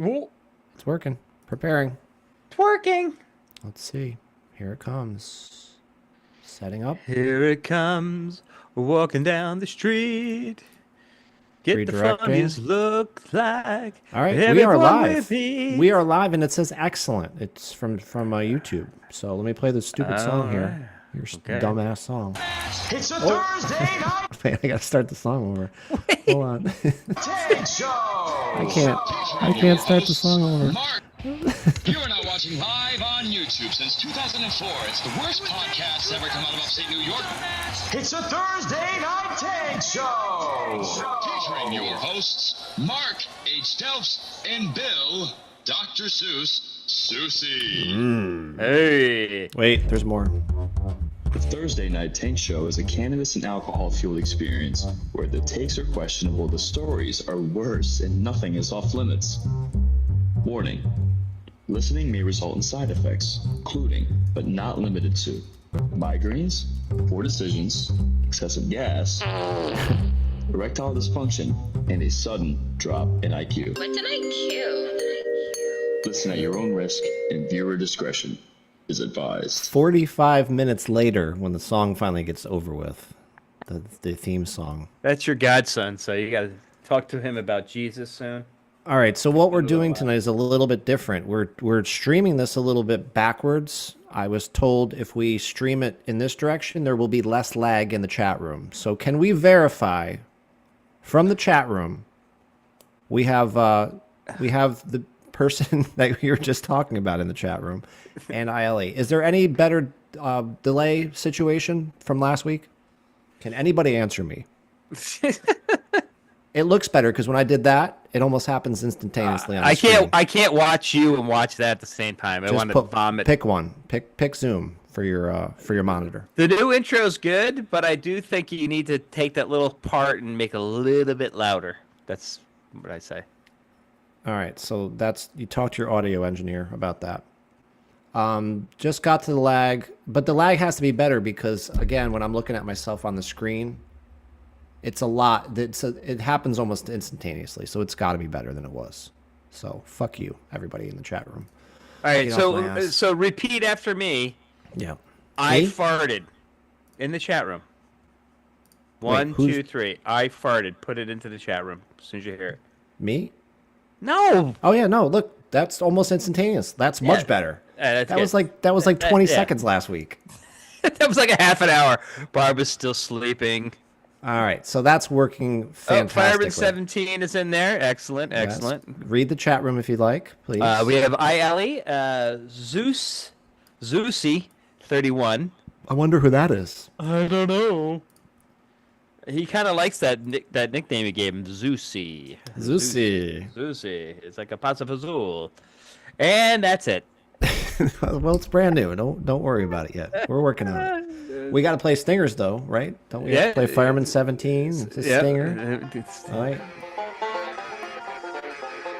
Whoa. It's working. Preparing. It's working. Let's see. Here it comes. Setting up. Here it comes. Walking down the street. Get the fun Redirecting. music look like. All right, we everyone are live. with me. We are live, and it says excellent. It's from YouTube. So let me play this stupid song here. Your dumbass song. It's a Thursday night Wait, I gotta start the song over. Hold on. Tank Show. I can't start the song over. Mark, you are now watching live on YouTube since 2004. It's the worst podcast ever come out of upstate New York. It's a Thursday night Tank Show. Featuring your hosts, Mark H. Delfs and Bill, Dr. Seuss, Susie. Hey. Wait, there's more. The Thursday Night Tank Show is a cannabis and alcohol-fueled experience where the takes are questionable, the stories are worse, and nothing is off limits. Warning. Listening may result in side effects, including, but not limited to, migraines, poor decisions, excessive gas, erectile dysfunction, and a sudden drop in IQ. What's an IQ? Listen at your own risk, and viewer discretion is advised. 45 minutes later, when the song finally gets over with, the theme song. That's your godson, so you got to talk to him about Jesus soon. All right, so what we're doing tonight is a little bit different. We're streaming this a little bit backwards. I was told if we stream it in this direction, there will be less lag in the chat room. So can we verify from the chat room we have the person that we were just talking about in the chat room and ILE. Is there any better delay situation from last week? Can anybody answer me? It looks better because when I did that, it almost happens instantaneously on the screen. I can't watch you and watch that at the same time. I want to vomit. Pick one. Pick Zoom for your monitor. The new intro's good, but I do think you need to take that little part and make it a little bit louder. That's what I say. All right, so you talk to your audio engineer about that. Just got to the lag, but the lag has to be better because, again, when I'm looking at myself on the screen, it's a lot. It happens almost instantaneously, so it's got to be better than it was. So fuck you, everybody in the chat room. All right, so repeat after me. Yeah. I farted in the chat room. One, two, three. I farted. Put it into the chat room as soon as you hear it. Me? No. Oh yeah, no. Look, that's almost instantaneous. That's much better. That was like 20 seconds last week. That was like a half an hour. Barbara's still sleeping. All right, so that's working fantastically. Fireman 17 is in there. Excellent, excellent. Yes. Read the chat room if you'd like, please. We have ILE, Zeusy 31. I wonder who that is. I don't know. He kind of likes that nickname he gave him, Zeusy. Zeusy. Zeusy. It's like a Pasafazul. And that's it. Well, it's brand new. Don't worry about it yet. We're working on it. We got to play stingers, though, right? Don't we have to play Fireman 17? It's a stinger. All right.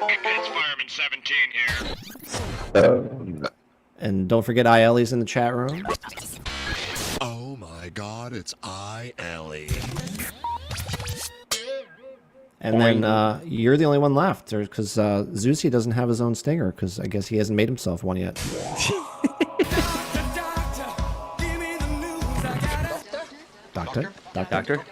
It's Fireman 17 here. And don't forget ILE's in the chat room. Oh my God, it's ILE. And then you're the only one left, because Zeusy doesn't have his own stinger, because I guess he hasn't made himself one yet. Doctor? Doctor?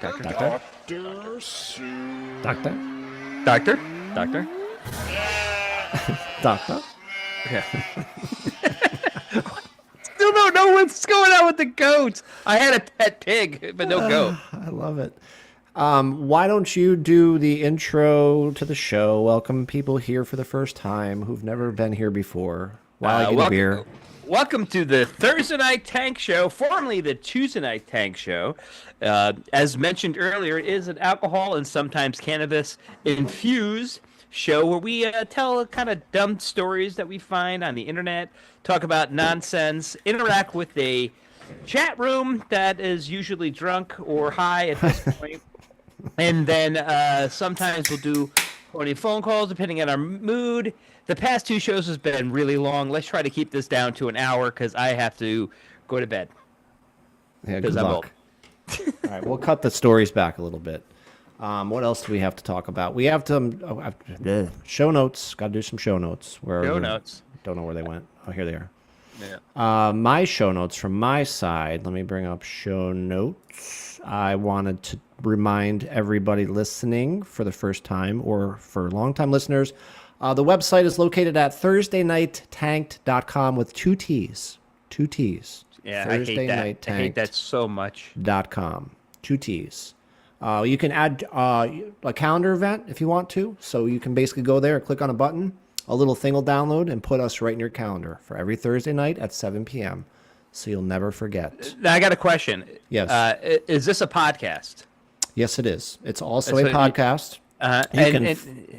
Yeah. Still don't know what's going on with the goats. I had a pet pig, but no goat. I love it. Why don't you do the intro to the show? Welcome people here for the first time who've never been here before. While I get a beer. Welcome to the Thursday Night Tank Show, formerly the Tuesday Night Tank Show. As mentioned earlier, it is an alcohol and sometimes cannabis infused show where we tell kind of dumb stories that we find on the internet, talk about nonsense, interact with a chat room that is usually drunk or high at this point. And then sometimes we'll do 20 phone calls depending on our mood. The past two shows has been really long. Let's try to keep this down to an hour because I have to go to bed. Yeah, good luck. All right, we'll cut the stories back a little bit. What else do we have to talk about? We have to show notes. Got to do some show notes. Show notes. Don't know where they went. Oh, here they are. Yeah. My show notes from my side. Let me bring up show notes. I wanted to remind everybody listening for the first time or for long-time listeners, the website is located at thursdaynigttanked.com with two T's. Two T's. Yeah, I hate that. I hate that so much. .com. Two T's. You can add a calendar event if you want to. So you can basically go there, click on a button, a little thing will download, and put us right in your calendar for every Thursday night at 7 p.m. So you'll never forget. Now, I got a question. Yes. Is this a podcast? Yes, it is. It's also a podcast. And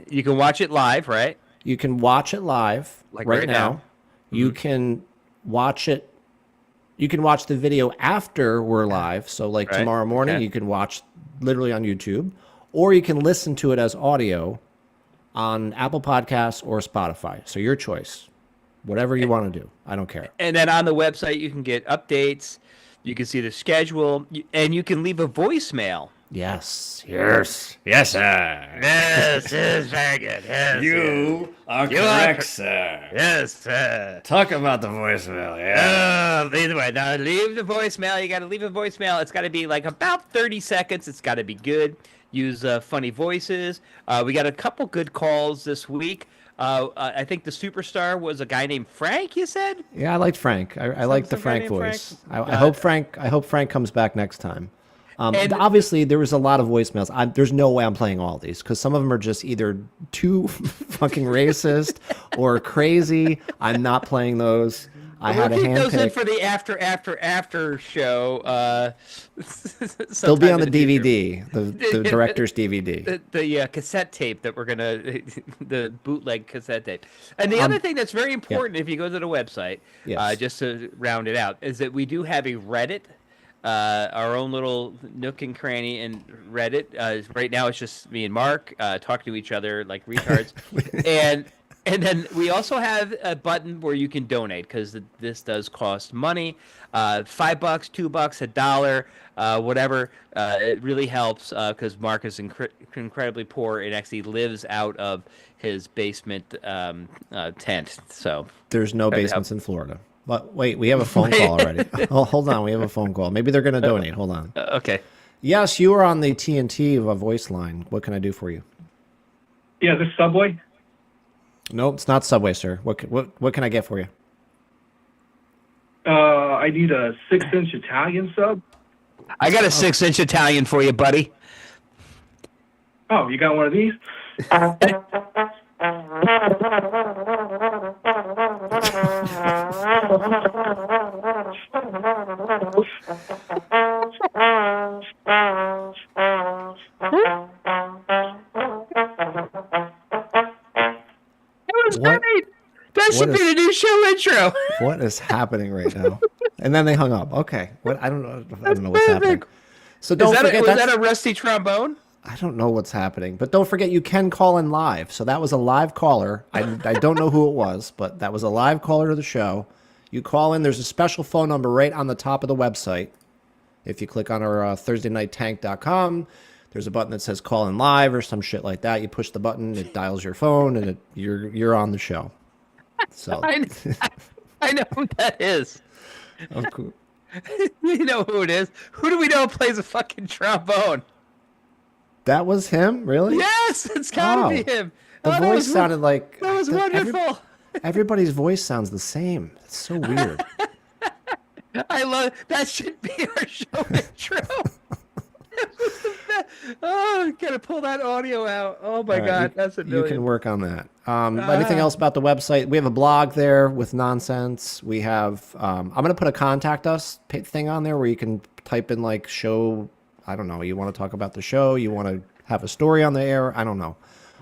you can watch it live, right? You can watch it live right now. You can watch it. You can watch the video after we're live. So like tomorrow morning, you can watch literally on YouTube, or you can listen to it as audio on Apple Podcasts or Spotify. So your choice, whatever you want to do. I don't care. And then on the website, you can get updates. You can see the schedule, and you can leave a voicemail. Yes. Yes, sir. Yes, is very good. Yes, You are correct, sir. Yes, sir. Talk about the voicemail, yeah. Either way, now leave the voicemail. You got to leave a voicemail. It's got to be like about 30 seconds. It's got to be good. Use funny voices. We got a couple good calls this week. I think the superstar was a guy named Frank. You said? Yeah, I liked Frank. I like the Frank voice. I hope Frank comes back next time. Obviously, there was a lot of voicemails. There's no way I'm playing all these because some of them are just either too fucking racist or crazy. I'm not playing those. I had a keep hand those in pick. for the after show. They'll be on the sometime in DVD, the director's DVD. The cassette tape that we're gonna, the bootleg cassette tape. And the other thing that's very important, if you go to the website, Yes. just to round it out, is that we do have a Reddit. Our own little nook and cranny in Reddit. Right now, it's just me and Mark talking to each other like retards, and then we also have a button where you can donate because this does cost money. $5, $2, $1, whatever. It really helps because Mark is incredibly poor and actually lives out of his basement tent. So There's no basements in Florida. But wait, we have a phone call already. Oh, hold on, we have a phone call. Maybe they're going to donate. Hold on. Okay. Yes, you are on the TNT of a voice line. What can I do for you? Yeah, this Subway. No, it's not Subway, sir. What can I get for you? I need a 6-inch Italian sub. I got a 6-inch Italian for you, buddy. Oh, you got one of these? What? That should be the new show intro. What is happening right now? And then they hung up. Okay. What? I don't know what's happening. So don't forget was that a rusty trombone? I don't know what's happening, but don't forget you can call in live. So that was a live caller. I don't know who it was, but that was a live caller to the show. You call in. There's a special phone number right on the top of the website. If you click on our thursdaynighttank.com, there's a button that says call in live or some shit like that. You push the button, it dials your phone, and you're on the show. So I know who that is. Oh, cool. You know who it is. Who do we know plays a fucking trombone? That was him? Really? Yes, it's gotta be him. The voice sounded like... That was wonderful. Everybody's voice sounds the same. It's so weird. I love... That should be our show intro. That was the best. Oh, gotta pull that audio out. Oh my God, that's a million. You can work on that. Anything else about the website? We have a blog there with nonsense. We have... I'm going to put a contact us thing on there where you can type in like show... I don't know. You want to talk about the show? You want to have a story on the air? I don't know.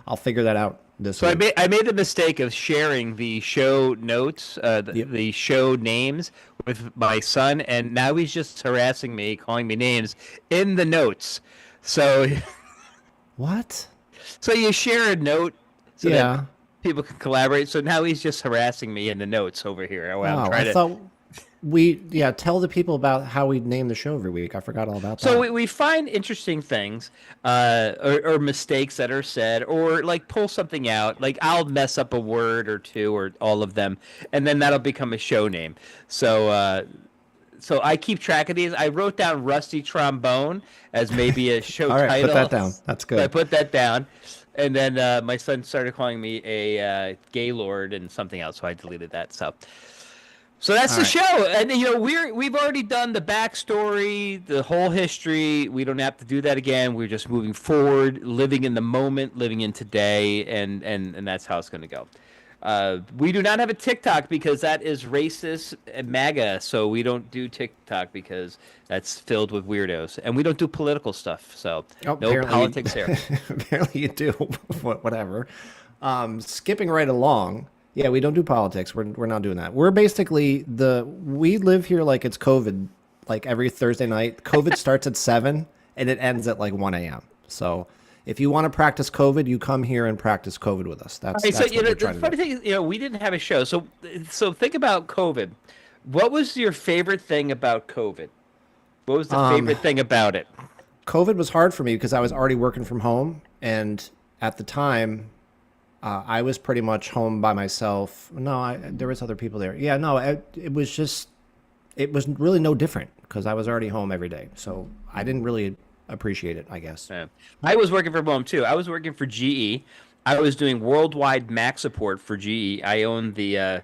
I'll figure that out this week. So I made the mistake of sharing the show notes, the show names with my son, and now he's just harassing me, calling me names in the notes. So what? So you share a note so yeah. that people can collaborate. So now he's just harassing me in the notes over here. Wow, I thought tell the people about how we name the show every week. I forgot all about that. So we find interesting things, or mistakes that are said, or like pull something out. Like I'll mess up a word or two, or all of them, and then that'll become a show name. So I keep track of these. I wrote down Rusty Trombone as maybe a show all right, title. put that down. That's good. So I put that down. And then my son started calling me a Gaylord and something else, so I deleted that. So that's the show. And we've already done the backstory, the whole history. We don't have to do that again. We're just moving forward, living in the moment, living in today, and that's how it's going to go. We do not have a TikTok because that is racist and MAGA, so we don't do TikTok because that's filled with weirdos. And we don't do political stuff, so no politics here. Apparently you do. Whatever. Skipping right along. Yeah, we don't do politics. We're not doing that. We're basically we live here like it's COVID, like every Thursday night. COVID starts at 7 and it ends at like 1 a.m. So if you want to practice COVID, you come here and practice COVID with us. That's what we're trying the funny thing is, we didn't have a show. So think about COVID. What was your favorite thing about COVID? What was the favorite thing about it? COVID was hard for me because I was already working from home, and at the time, I was pretty much home by myself. No, there was other people there. Yeah, no, it was really no different because I was already home every day. So I didn't really appreciate it, I guess. Yeah. I was working from home too. I was working for GE. I was doing worldwide Mac support for GE. I owned the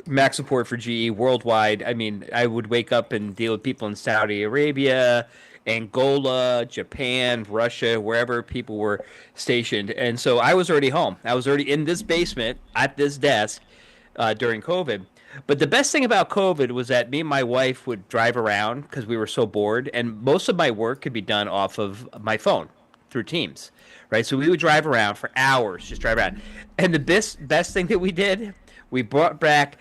Mac support for GE worldwide. I mean, I would wake up and deal with people in Saudi Arabia, Angola, Japan, Russia, wherever people were stationed. And so I was already home. I was already in this basement at this desk during COVID. But the best thing about COVID was that me and my wife would drive around because we were so bored, and most of my work could be done off of my phone through Teams, right? So we would drive around for hours, just drive around. And the best thing that we did, we brought back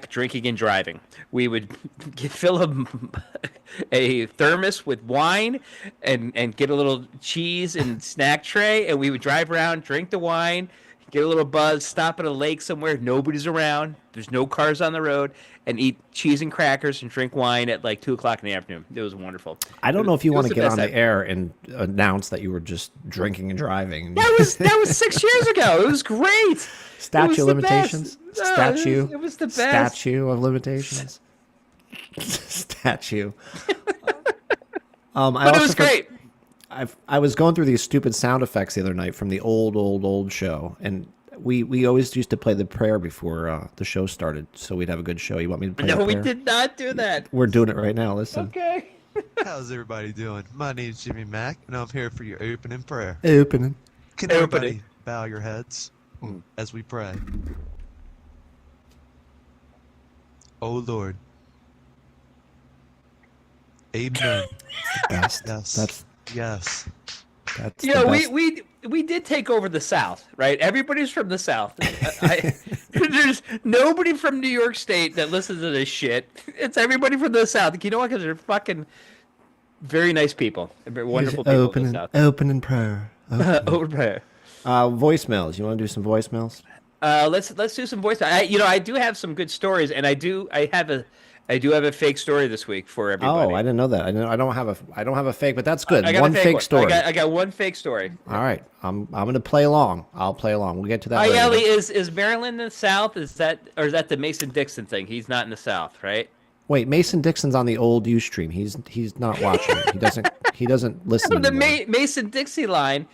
drinking and driving. We would fill a thermos with wine and get a little cheese and snack tray, and we would drive around, drink the wine, get a little buzz, stop at a lake somewhere, nobody's around, there's no cars on the road, and eat cheese and crackers and drink wine at like 2 o'clock in the afternoon. It was wonderful. I don't know if you want to get on the air and announce that you were just drinking and driving. That was 6 years ago. It was great. Statue of limitations. Statue. It was the best. Statue of limitations. Statue. But it was great. I was going through these stupid sound effects the other night from the old show, and we always used to play the prayer before the show started, so we'd have a good show. You want me to play the prayer? No, we did not do that. We're doing it right now. Listen. Okay. How's everybody doing? My name's Jimmy Mack, and I'm here for your opening prayer. Opening. Can everybody bow your heads as we pray? Oh Lord. Amen. Best. Yes. Yes. That's we did take over the South, right? Everybody's from the South. There's nobody from New York State that listens to this shit. It's everybody from the South. You know what? Because they're fucking very nice people. They're wonderful people in the South. Opening prayer. Open prayer. Voicemails. You want to do some voicemails? Let's do some voicemails. I do have some good stories, and I do have a fake story this week for everybody. Oh, I didn't know that. I don't have a fake, but that's good. I got one fake story. I got one fake story. All right, I'm going to play along. I'll play along. We'll get to that. Hi, later. Ellie. Is Maryland in the South? Is that the Mason-Dixon thing? He's not in the South, right? Wait, Mason Dixon's on the old Ustream. He's not watching it. He doesn't listen. Yeah, but the Mason-Dixie line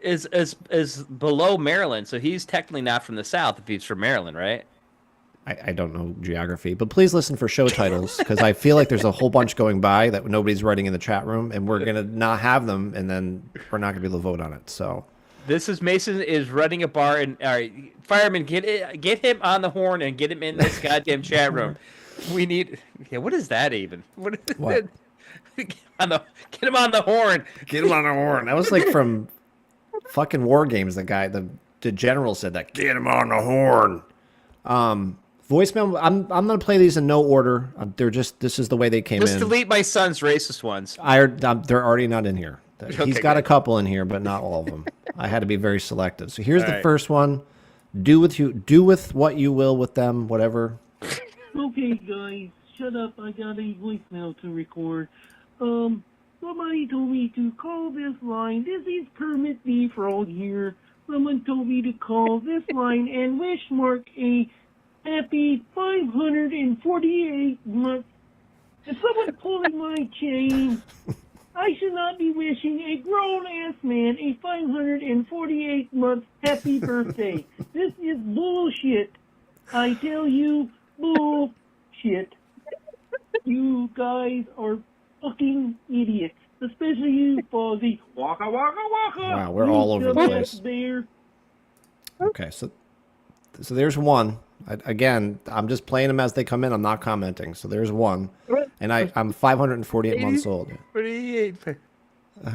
is below Maryland, so he's technically not from the South if he's from Maryland, right? I don't know geography, but please listen for show titles because I feel like there's a whole bunch going by that nobody's writing in the chat room, and we're gonna not have them, and then we're not gonna be able to vote on it. So this is Mason is running a bar, and all right, fireman, get him on the horn and get him in this goddamn chat room. We need. Yeah, what is that even? What? Get him on the horn. Get him on the horn. That was like from fucking War Games. The general said that. Get him on the horn. Voicemail. I'm gonna play these in no order. This is the way they came in. Just delete my son's racist ones. They're already not in here. He's got a couple in here, but not all of them. I had to be very selective. So here's the first one. Do with what you will with them, whatever. Okay, guys, shut up. I got a voicemail to record. Somebody told me to call this line. This is Permit B for all here. Someone told me to call this line and wish Mark a happy 548 months. Is someone pulling my chain? I should not be wishing a grown-ass man a 548 month happy birthday. This is bullshit. I tell you, bullshit. You guys are fucking idiots. Especially you, Fozzie. Waka, waka, waka. Wow, we're all over the place. Bear. Okay, so there's one. Again, I'm just playing them as they come in. I'm not commenting. So there's one, and I'm 548 months old. 48.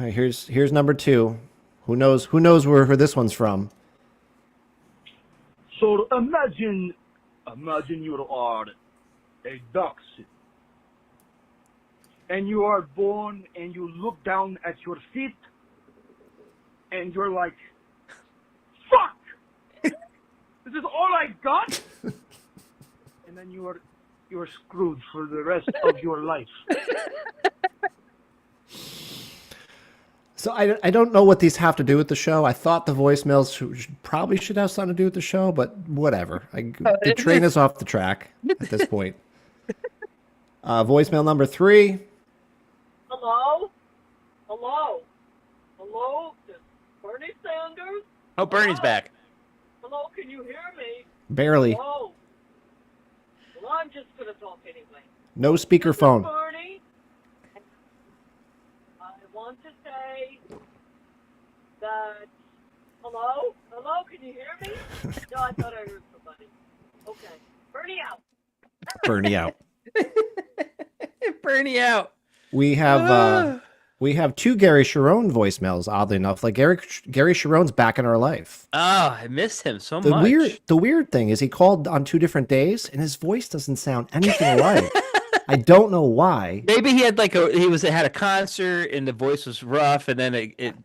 Here's number two. Who knows where this one's from? So imagine you are a duck, and you are born, and you look down at your feet, and you're like, fuck! This is all I got? And then you're screwed for the rest of your life. So I don't know what these have to do with the show. I thought the voicemails probably should have something to do with the show, but whatever. The train is off the track at this point. Voicemail number 3. Hello? Hello? Hello? Bernie Sanders? Oh, Bernie's back. Hello, can you hear me? Barely. Hello? Well, I'm just going to talk anyway. No speakerphone. Bernie, I want to say that... Hello? Hello, can you hear me? No, I thought I heard somebody. Okay. Bernie out. Bernie out. Bernie out. We have 2 Gary Sharon voicemails, oddly enough. Like Gary Sharon's back in our life. Oh, I missed him so The much. weird thing is he called on 2 different days and his voice doesn't sound anything alike. I don't know why. Maybe he had had a concert and the voice was rough, and then it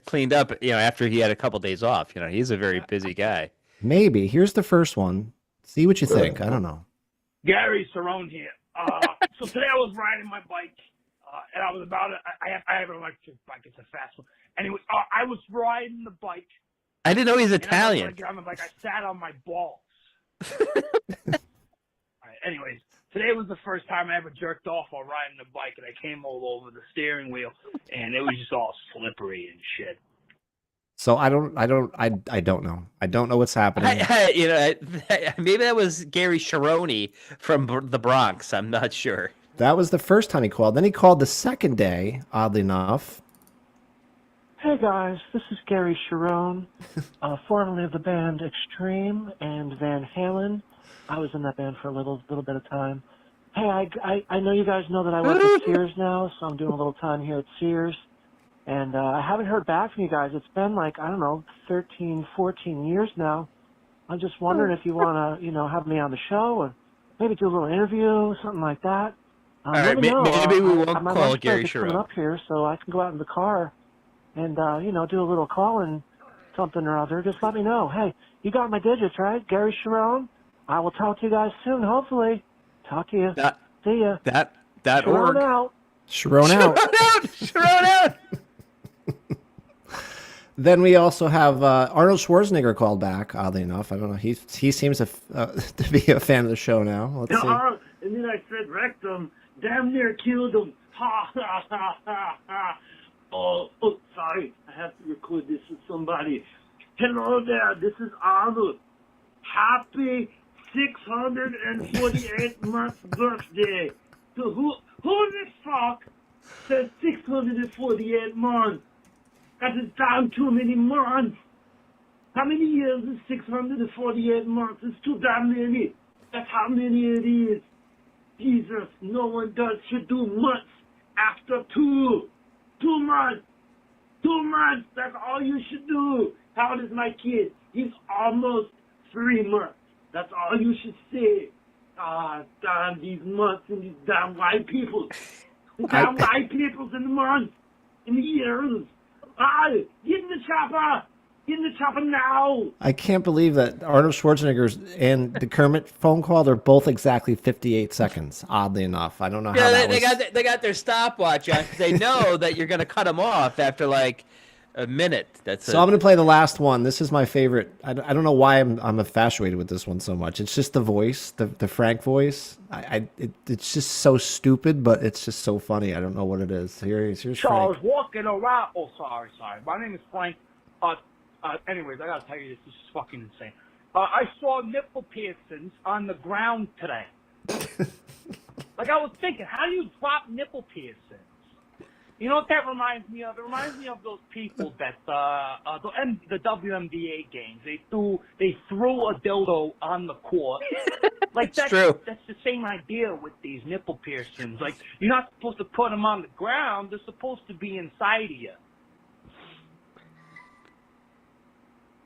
cleaned up. After he had a couple days off. He's a very busy guy. Maybe. Here's the first one. See what you think. I don't know. Gary Cerrone here. So today I was riding my bike, and I was I have an electric bike. It's a fast one. Anyway, I was riding the bike. I didn't know he's And Italian. I get on the bike. I sat on my balls. Anyways, today was the first time I ever jerked off while riding the bike, and I came all over the steering wheel, and it was just all slippery and shit. So I don't know. I don't know what's happening. Maybe that was Gary Sharoney from the Bronx. I'm not sure. That was the first time he called. Then he called the second day, oddly enough. Hey guys, this is Gary Sharon, formerly of the band Extreme and Van Halen. I was in that band for a little bit of time. Hey, I know you guys know that I work at Sears now, so I'm doing a little time here at Sears. And I haven't heard back from you guys. It's been like, I don't know, 13, 14 years now. I'm just wondering if you want to, have me on the show or maybe do a little interview, something like that. All right, maybe we won't my call lunch Gary break is coming Sharon. up here, so I can go out in the car and, do a little calling, something or other. Just let me know. Hey, you got my digits, right? Gary Sharon? I will talk to you guys soon, hopefully. Talk to you. See ya. That org. out. Sharon out. Sharon out. Then we also have Arnold Schwarzenegger called back, oddly enough. I don't know. He seems to be a fan of the show now. Let's see. And then I said rectum. Damn near killed him. Ha, ha, ha, ha, ha. Oh, sorry. I have to record this with somebody. Hello there. This is Arnold. Happy 648 month birthday. So who the fuck said 648 months? That is damn too many months. How many years is 648 months? It's too damn many. That's how many it is. Jesus, no one should do months after 2 months. 2 months, that's all you should do. How old is my kid? He's almost 3 months. That's all you should say. Damn these months and these damn white people. The damn white peoples in the months, in the years. Get in the chopper. Get in the chopper now. I can't believe that Arnold Schwarzenegger's and the Kermit phone call, they're both exactly 58 seconds, oddly enough. I don't know how that was. They got their stopwatch on 'cause they know that you're going to cut them off after like a minute. I'm going to play the last one. This is my favorite. I don't know why I'm infatuated with this one so much. It's just the voice, the Frank voice. It's just so stupid, but it's just so funny. I don't know what it is. Here's So I Frank. was walking around. Oh, sorry. My name is Frank. Anyways, I gotta tell you this. This is fucking insane. I saw nipple piercings on the ground today. Like, I was thinking, how do you drop nipple piercings? You know what that reminds me of? It reminds me of those people that the WNBA games. They threw a dildo on the court. Like that's true. That's the same idea with these nipple piercings. Like, you're not supposed to put them on the ground. They're supposed to be inside of you.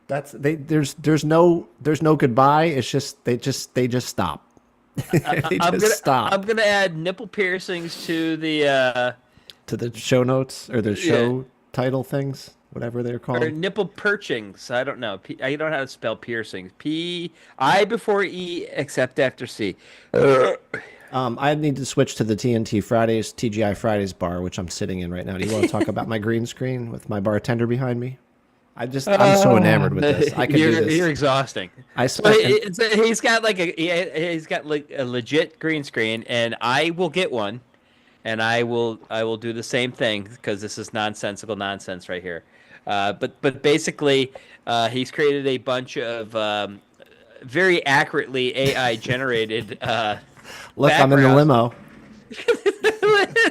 There's no goodbye. It's just they just stop. Stop. I'm gonna add nipple piercings to the show notes or the show title things, whatever they're called. or nipple perchings. I don't know. I don't know how to spell piercings. P-I before E except after C. I need to switch to the TGI Fridays bar, which I'm sitting in right now. Do you want to talk about my green screen with my bartender behind me? I'm so enamored with this. I can do this. You're exhausting. He's got like a legit green screen, and I will get one, and I will do the same thing because this is nonsensical nonsense right here. But basically, he's created a bunch of very accurately AI generated. Look, I'm in the limo. Is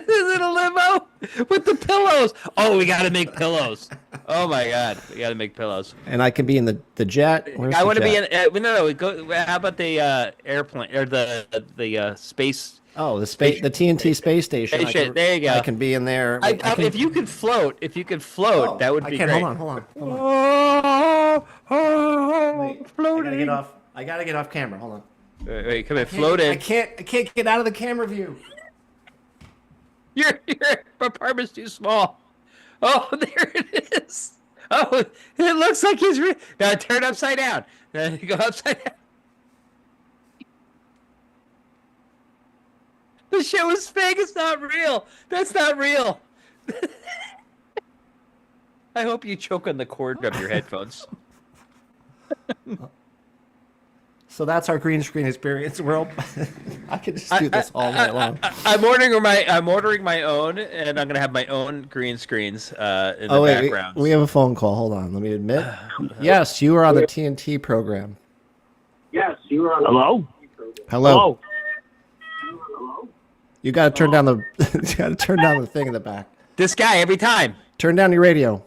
it a limo with the pillows? Oh, we got to make pillows. Oh my God, we got to make pillows. And I can be in the jet. I want to be in. No. How about the airplane or the space? Oh, the TNT space station. There you go. I can be in there. If you could float, that would be great. Hold on. Floating. I gotta get off camera. Hold on. Wait, come in. Float in. I can't get out of the camera view. Your apartment's too small. Oh, there it is. Oh, it looks like he's now turn upside down. Go upside down. The show is fake. It's not real. That's not real. I hope you choke on the cord of your headphones. So that's our green screen experience. I could just do this all night long. I'm ordering my own, and I'm gonna have my own green screens in the background. We have a phone call. Hold on. Let me admit. Yes, you are on the TNT program. Yes, you are. Hello. Hello. You got to turn down the. You got to turn down the thing in the back. This guy every time. Turn down your radio.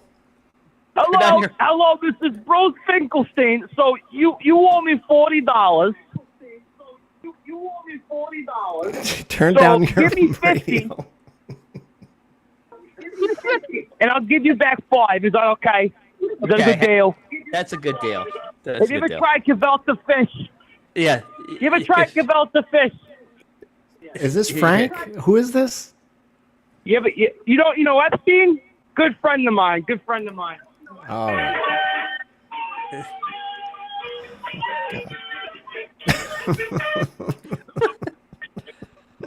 Hello, this is Bruce Finkelstein. So you owe me $40. You owe me $40. Turn down your give me 50. radio. And I'll give you back 5. Is that okay? That's a good deal. That's a good deal. Have you ever tried gefilte fish? Yeah. You ever tried gefilte fish? Is this Frank? Who is this? You know Epstein? Good friend of mine. Oh.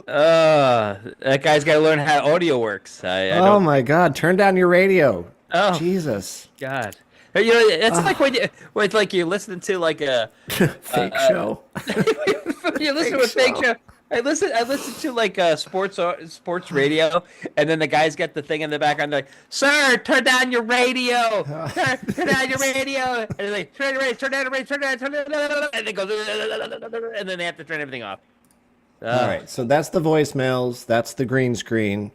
That guy's got to learn how audio works. Oh my God! Turn down your radio. Oh Jesus! God. You know, it's like when you're listening to like a fake show. You listen to a fake show. I listen to like sports radio, and then the guy's got the thing in the background. They're like, "Sir, turn down your radio. Turn down your radio." And they're like, "Turn down the radio, and they go, and then they have to turn everything off. All right, so that's the voicemails. That's the green screen.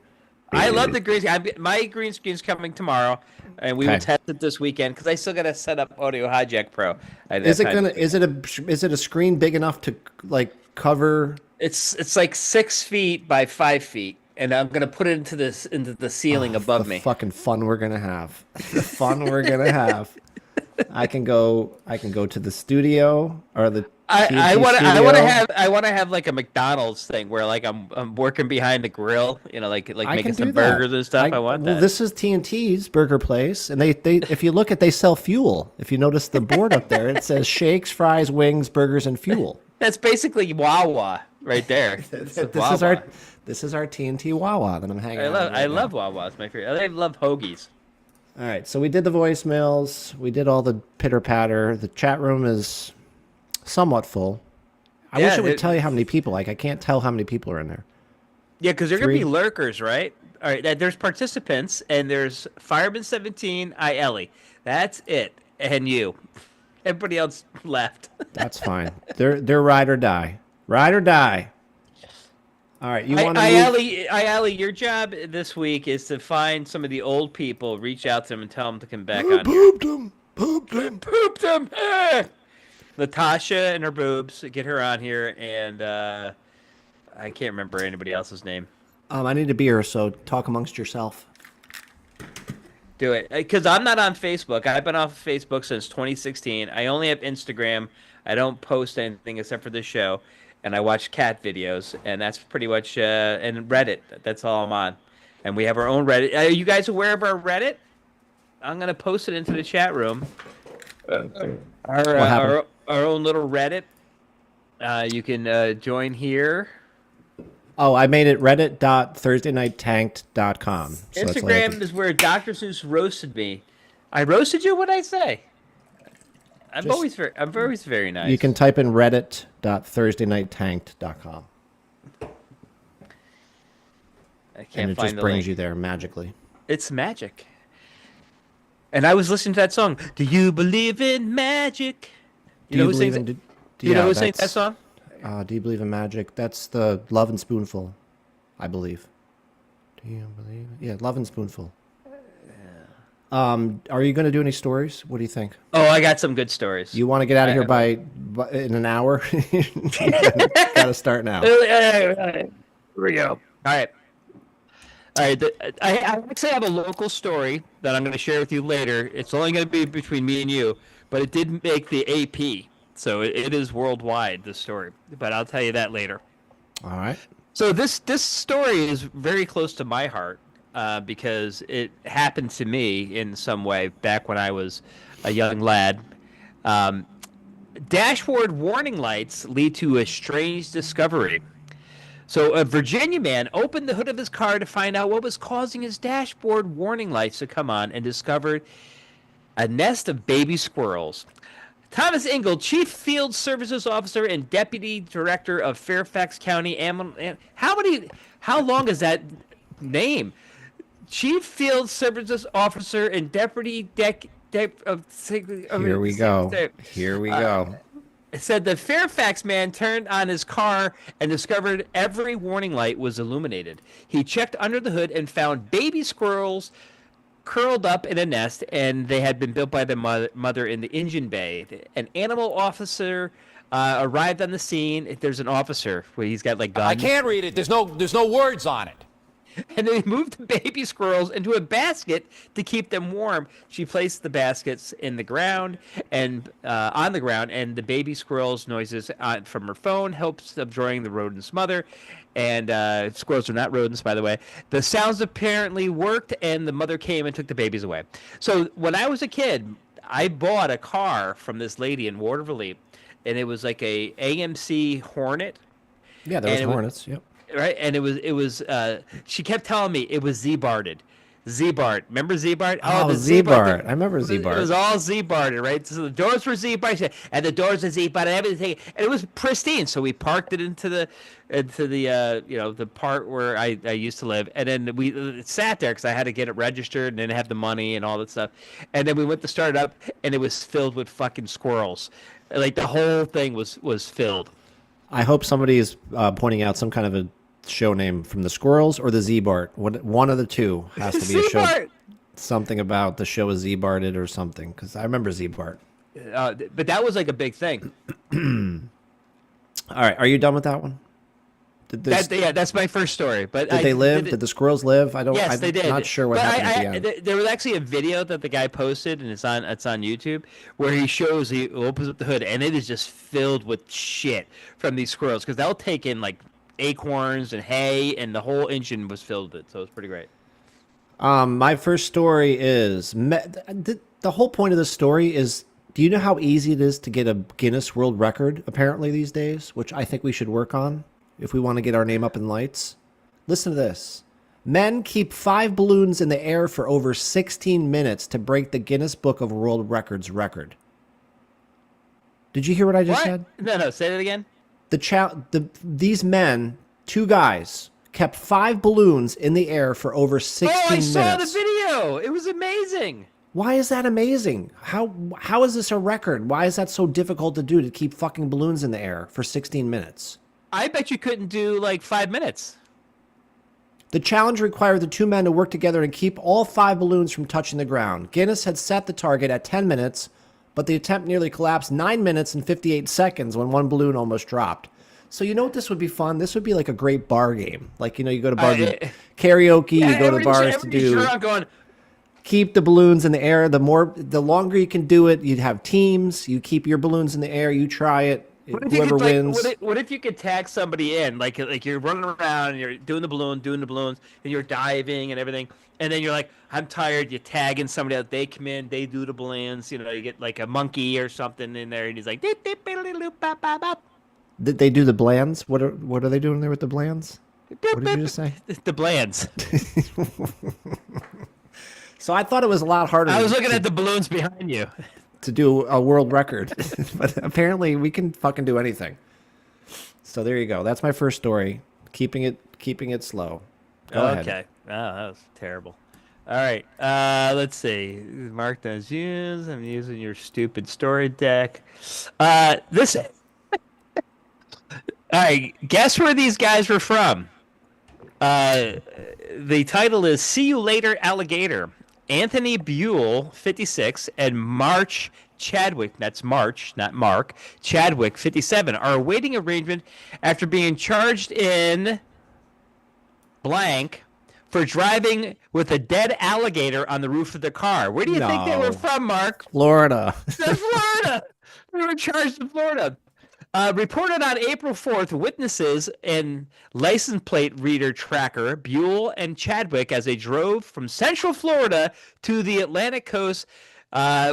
I love the green screen. My green screen's coming tomorrow, and we will test it this weekend because I still got to set up Audio Hijack Pro. Is it a screen big enough to like cover? It's like 6 feet by 5 feet, and I'm gonna put it into the ceiling above me. Fucking fun we're gonna have. I can go to the studio or the I TNT want to studio. I want to have like a McDonald's thing where like I'm working behind the grill, you know, like I making can some do that. burgers and stuff. I want Well, that. this is TNT's burger place, and they if you look at, they sell fuel. If you notice the board up there, it says shakes, fries, wings, burgers, and fuel. That's basically Wawa right there. It's the Wawa. This is our TNT Wawa that I'm hanging out in right I now. love Wawa. It's my favorite. I love hoagies. All right, so we did the voicemails. We did all the pitter patter. The chat room is somewhat full. I wish it would tell you how many people. Like, I can't tell how many people are in there. Yeah, because they're gonna 3. be lurkers, right? All right. There's participants, and there's Fireman 17, Ellie. That's it, and you. Everybody else left. That's fine. They're ride or die. Ride or die. All right, you want to move? Ellie, your job this week is to find some of the old people, reach out to them, and tell them to come back on here. Pooped them. Natasha and her boobs, get her on here, and I can't remember anybody else's name. I need a beer, so talk amongst yourself. Do it, because I'm not on Facebook. I've been off Facebook since 2016. I only have Instagram. I don't post anything except for this show, and I watch cat videos, and that's pretty much and Reddit. That's all I'm on, and we have our own Reddit. Are you guys aware of our Reddit? I'm gonna post it into the chat room. Our own little Reddit. You can join here. Oh, I made it reddit.thursdaynigttanked.com. So Instagram is where Dr. Seuss roasted me. I roasted you? What'd I say? I'm always very nice. You can type in reddit.thursdaynigttanked.com. I can't and it find just the brings link. you there magically. It's magic. And I was listening to that song. Do you believe in magic? Do you believe in? Do you know who sings that song? Do you believe in magic? That's the Love and Spoonful, I believe. Do you believe? Yeah, Love and Spoonful. Are you going to do any stories? What do you think? Oh, I got some good stories. You want to get out of here by in an hour? Got to start now. Here we go. All right. I actually have a local story that I'm going to share with you later. It's only going to be between me and you, but it did make the AP. So it is worldwide, this story. But I'll tell you that later. All right. So this story is very close to my heart because it happened to me in some way back when I was a young lad. Dashboard warning lights lead to a strange discovery. So a Virginia man opened the hood of his car to find out what was causing his dashboard warning lights to come on and discovered a nest of baby squirrels. Thomas Ingle, Chief Field Services Officer and Deputy Director of Fairfax County Animal. How long is that name? Chief Field Services Officer and Deputy Here we go. Here we go. It said the Fairfax man turned on his car and discovered every warning light was illuminated. He checked under the hood and found baby squirrels curled up in a nest, and they had been built by the mother in the engine bay. An animal officer arrived on the scene. There's an officer where he's got like guns. I can't read it. There's no words on it. And they moved the baby squirrels into a basket to keep them warm. She placed the baskets in the ground and on the ground, and the baby squirrels' noises from her phone helps of drawing the rodent's mother. And squirrels are not rodents, by the way. The sounds apparently worked, and the mother came and took the babies away. So when I was a kid, I bought a car from this lady in Waterville, and it was like a AMC Hornet. Yeah, there was Hornets. Yep. Right, and it was. She kept telling me it was Z-Barded. Z-Bart. Remember Z-Bart? Oh, Z-Bart. I remember Z-Bart. It was all Z-Barded, right? So the doors were Z-Bart, and the doors are Z-Bart, and everything. And it was pristine. So we parked it into the the part where I used to live, and then we sat there because I had to get it registered and then have the money and all that stuff. And then we went to start it up, and it was filled with fucking squirrels. Like the whole thing was filled. I hope somebody is pointing out some kind of a show name from the Squirrels or the Z-Bart. One of the two has to be a show. Something about the show is Z-Barted or something, because I remember Z-Bart. But that was like a big thing. All right, are you done with that one? That's my first story. But did they live? Did the squirrels live? Yes, I'm they did. not sure what happened at the end. There was actually a video that the guy posted, and it's on YouTube, where he opens up the hood, and it is just filled with shit from these squirrels because they'll take in like acorns and hay, and the whole engine was filled with it. So it's pretty great. My first story is the whole point of this story is. Do you know how easy it is to get a Guinness World Record apparently these days, which I think we should work on if we want to get our name up in lights? Listen to this. Men keep 5 balloons in the air for over 16 minutes to break the Guinness Book of World Records record. Did you hear what I just said? No, say that again. These men, 2 guys, kept 5 balloons in the air for over 16 minutes. Oh, I saw the video. It was amazing. Why is that amazing? How is this a record? Why is that so difficult to do, to keep fucking balloons in the air for 16 minutes? I bet you couldn't do like 5 minutes. The challenge required the 2 men to work together and keep all 5 balloons from touching the ground. Guinness had set the target at 10 minutes, but the attempt nearly collapsed 9 minutes and 58 seconds when 1 balloon almost dropped. So you know what this would be fun? This would be like a great bar game. Like, you go to bars, karaoke, you go to bars to do... Going, keep the balloons in the air. The longer you can do it, you'd have teams. You keep your balloons in the air. You try it. Whoever wins. What if you could tag somebody in, like you're running around and you're doing the balloons, and you're diving and everything, and then you're like, I'm tired. You tag in somebody else. They come in, they do the balloons. You get like a monkey or something in there, and he's like, did they do the blands? What are they doing there with the blands? What did you just say? The blands. So I thought it was a lot harder. I was looking at the balloons behind you. To do a world record. But apparently we can fucking do anything. So there you go. That's my first story. Keeping it slow. Go ahead. Okay. Oh, that was terrible. All right. Let's see. Mark does use. I'm using your stupid story deck. This. All right. Guess where these guys were from? The title is "See You Later, Alligator." Anthony Buell, 56, and March Chadwick, that's March, not Mark, Chadwick, 57, are awaiting arraignment after being charged in blank for driving with a dead alligator on the roof of the car. Where do you think they were from, Mark? Florida. Florida. They were charged in Florida. Reported on April 4th, witnesses and license plate reader tracker Buell and Chadwick as they drove from Central Florida to the Atlantic coast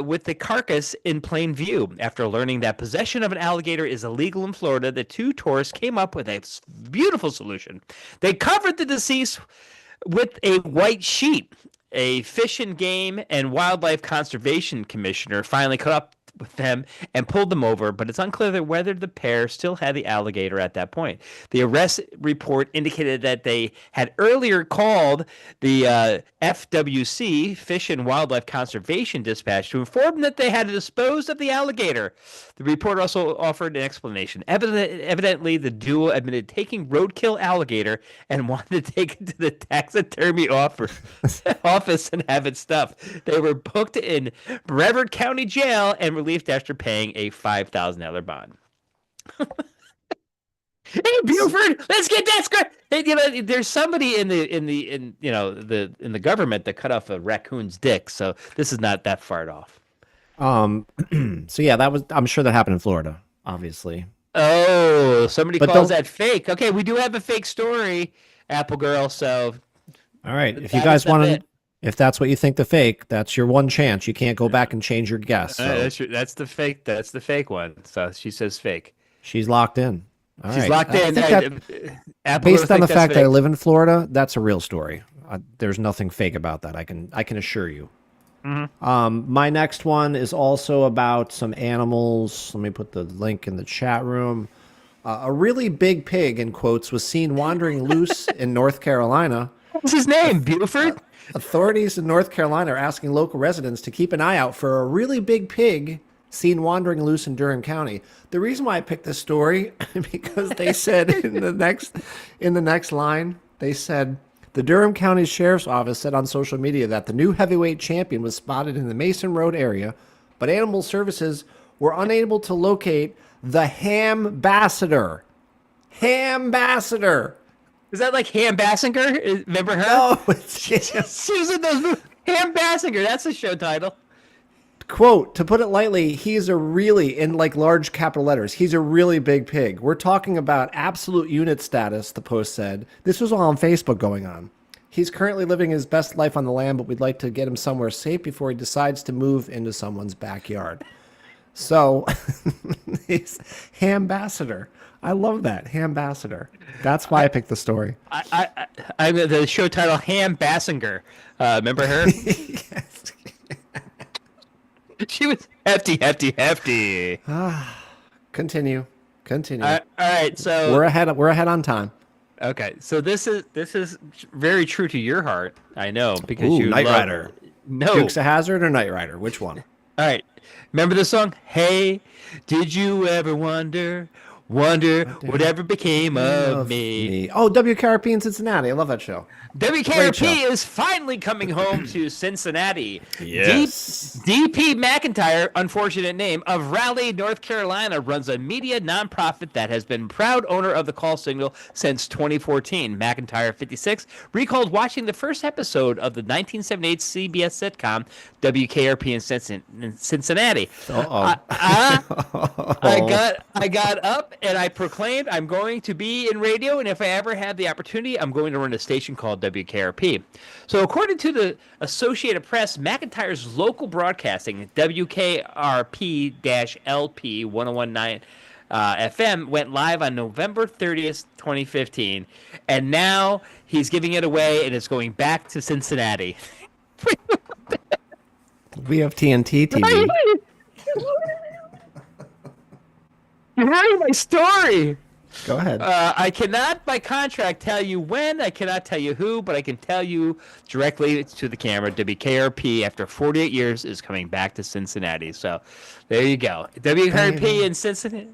with the carcass in plain view. After learning that possession of an alligator is illegal in Florida, the 2 tourists came up with a beautiful solution. They covered the deceased with a white sheet. A Fish and Game and Wildlife Conservation Commissioner finally caught up with them and pulled them over, but it's unclear whether the pair still had the alligator at that point. The arrest report indicated that they had earlier called the FWC, Fish and Wildlife Conservation Dispatch, to inform them that they had disposed of the alligator. The report also offered an explanation. Evidently, the duo admitted taking roadkill alligator and wanted to take it to the taxidermy office and have it stuffed. They were booked in Brevard County Jail and released after paying a $5,000 bond. Hey, Buford, let's get that square. Hey, there's somebody in the government that cut off a raccoon's dick, so this is not that far off. So yeah, I'm sure that happened in Florida, obviously. Oh, somebody calls that fake. Okay, we do have a fake story, Apple Girl. So, all right, if you guys want to, if that's what you think the fake, that's your one chance. You can't go back and change your guess. So. That's the fake. That's the fake one. So she says fake. She's locked in. All She's right. locked in. Based on the fact that I live in Florida, that's a real story. There's nothing fake about that. I can assure you. Mm-hmm. My next one is also about some animals. Let me put the link in the chat room. A really big pig, in quotes, was seen wandering loose in North Carolina. What's his name? Buford? Authorities in North Carolina are asking local residents to keep an eye out for a really big pig seen wandering loose in Durham County. The reason why I picked this story because they said in the next line, they said the Durham County Sheriff's Office said on social media that the new heavyweight champion was spotted in the Mason Road area, but Animal Services were unable to locate the Hambassador. Hambassador. Is that like Ham Basinger? Remember her? No, it's She was in those movies. Ham Basinger. That's the show title. Quote, to put it lightly, he's a really, in like large capital letters, he's a really big pig. We're talking about absolute unit status, the post said. This was all on Facebook going on. He's currently living his best life on the land, but we'd like to get him somewhere safe before he decides to move into someone's backyard. So, he's Hambassador. I love that, Hambassador. That's why I picked the story. I the show title Ham Basinger. Remember her? Yes. She was hefty. Continue. All right, so we're ahead on time. Okay, so this is very true to your heart. I know because Ooh, you Knight love... Rider. No, Dukes of Hazzard or Knight Rider? Which one? All right, remember the song? Hey, did you ever wonder whatever became of me? Oh, WKRP in Cincinnati. I love that show. WKRP is finally coming home to Cincinnati. Yes. DP McIntyre, unfortunate name, of Raleigh, North Carolina, runs a media nonprofit that has been proud owner of the call signal since 2014. McIntyre, 56, recalled watching the first episode of the 1978 CBS sitcom WKRP in Cincinnati. I got up and I proclaimed I'm going to be in radio, and if I ever have the opportunity, I'm going to run a station called WKRP. So according to the Associated Press, McIntyre's local broadcasting, WKRP-LP 1019 FM, went live on November 30th, 2015, and now he's giving it away and it's going back to Cincinnati. We have TNT TV. You're hearing my story. Go ahead. I cannot, by contract, tell you when. I cannot tell you who, but I can tell you directly to the camera. WKRP, after 48 years, is coming back to Cincinnati. So, there you go. WKRP in Cincinnati.